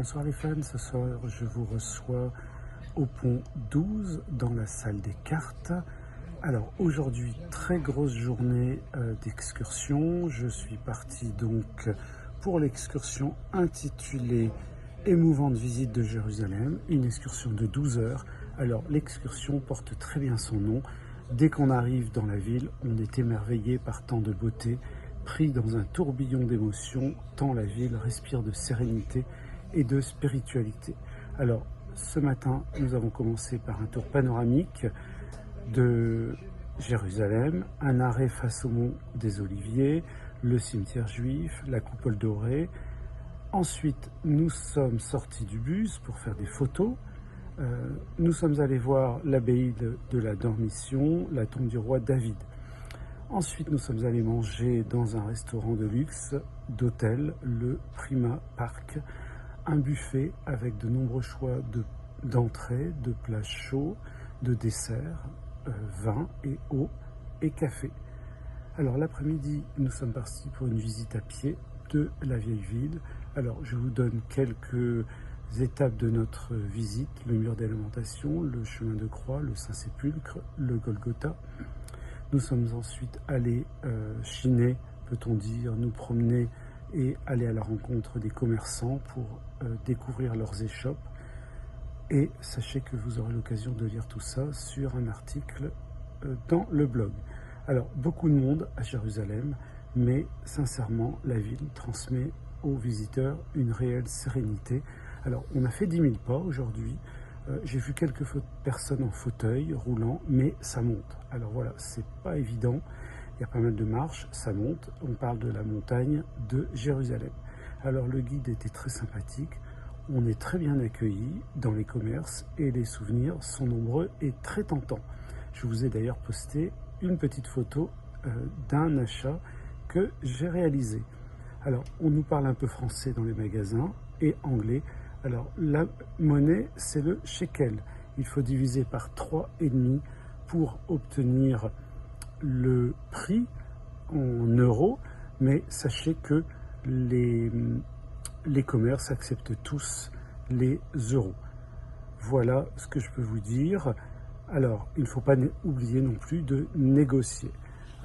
bonsoir les fans, ce soir je vous reçois au pont 12 dans la salle des cartes. Alors aujourd'hui, très grosse journée d'excursion. Je suis parti donc pour l'excursion intitulée Émouvante visite de Jérusalem, une excursion de 12 heures. Alors l'excursion porte très bien son nom. Dès qu'on arrive dans la ville, on est émerveillé par tant de beauté, pris dans un tourbillon d'émotions, tant la ville respire de sérénité et de spiritualité. Alors, ce matin, nous avons commencé par un tour panoramique de Jérusalem, un arrêt face au mont des Oliviers, le cimetière juif, la coupole dorée. Ensuite, nous sommes sortis du bus pour faire des photos. Nous sommes allés voir l'abbaye de la Dormition, la tombe du roi David. Ensuite, nous sommes allés manger dans un restaurant de luxe d'hôtel, le Prima Park, un buffet avec de nombreux choix d'entrées, de plats chauds, de desserts, vin et eau et café. Alors l'après-midi, nous sommes partis pour une visite à pied de la vieille ville. Alors je vous donne quelques étapes de notre visite: le mur des lamentations, le chemin de croix, le Saint-Sépulcre, le Golgotha. Nous sommes ensuite allés chiner, peut-on dire, nous promener et aller à la rencontre des commerçants pour découvrir leurs échoppes. Et sachez que vous aurez l'occasion de lire tout ça sur un article dans le blog. Alors, beaucoup de monde à Jérusalem, mais sincèrement, la ville transmet aux visiteurs une réelle sérénité. Alors, on a fait 10 000 pas aujourd'hui. J'ai vu quelques personnes en fauteuil roulant, mais ça monte. Alors voilà, c'est pas évident. Il y a pas mal de marches, ça monte. On parle de la montagne de Jérusalem. Alors le guide était très sympathique. On est très bien accueillis dans les commerces et les souvenirs sont nombreux et très tentants. Je vous ai d'ailleurs posté une petite photo d'un achat que j'ai réalisé. Alors, on nous parle un peu français dans les magasins et anglais. Alors, la monnaie, c'est le shekel. Il faut diviser par 3,5 pour obtenir le prix en euros. Mais sachez que les commerces acceptent tous les euros. Voilà ce que je peux vous dire. Alors, il ne faut pas oublier non plus de négocier.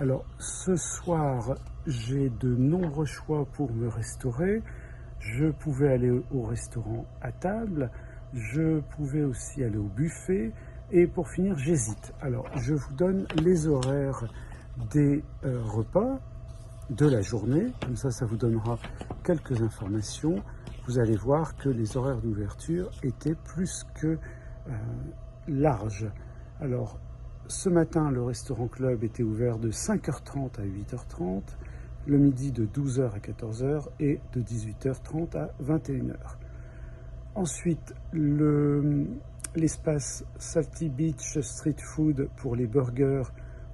Alors, ce soir, j'ai de nombreux choix pour me restaurer. Je pouvais aller au restaurant à table, je pouvais aussi aller au buffet, et pour finir, j'hésite. Alors, je vous donne les horaires des repas de la journée, comme ça vous donnera quelques informations. Vous allez voir que les horaires d'ouverture étaient plus que larges. Alors, ce matin, le restaurant club était ouvert de 5h30 à 8h30, le midi de 12h à 14h et de 18h30 à 21h. Ensuite, l'espace Salty Beach Street Food pour les burgers,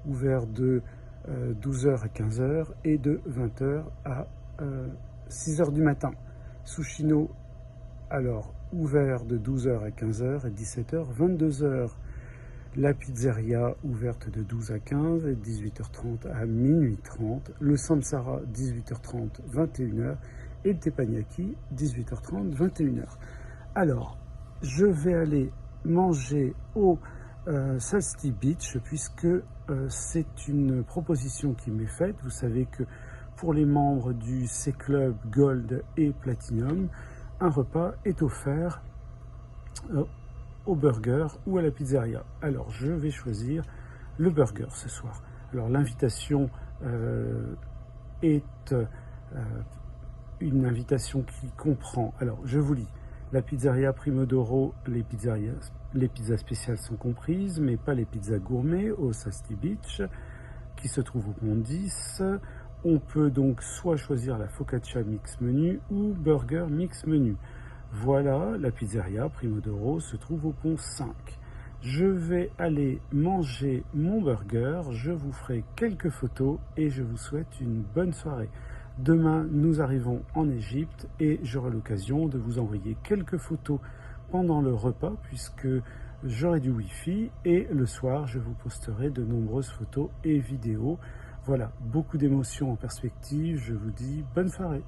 ouvert de 12h à 15h et de 20h à 6h du matin. Sushino, alors, ouvert de 12h à 15h et 17h, 22h. La pizzeria ouverte de 12 à 15 et 18h30 à minuit 30. Le Samsara 18h30, 21h. Et le Teppanyaki 18h30, 21h. Alors, je vais aller manger au Salty Beach puisque c'est une proposition qui m'est faite. Vous savez que pour les membres du C-Club Gold et Platinum, un repas est offert au burger ou à la pizzeria. Alors je vais choisir le burger ce soir. Alors l'invitation est une invitation qui comprend, alors je vous lis, la pizzeria Primodoro, les pizzas spéciales sont comprises, mais pas les pizzas gourmets au Salty Beach qui se trouve au pont 10. On peut donc soit choisir la focaccia mix menu ou burger mix menu. Voilà, la pizzeria Primodoro se trouve au pont 5. Je vais aller manger mon burger, je vous ferai quelques photos et je vous souhaite une bonne soirée. Demain, nous arrivons en Égypte et j'aurai l'occasion de vous envoyer quelques photos pendant le repas puisque j'aurai du Wi-Fi et le soir, je vous posterai de nombreuses photos et vidéos. Voilà, beaucoup d'émotions en perspective. Je vous dis bonne soirée.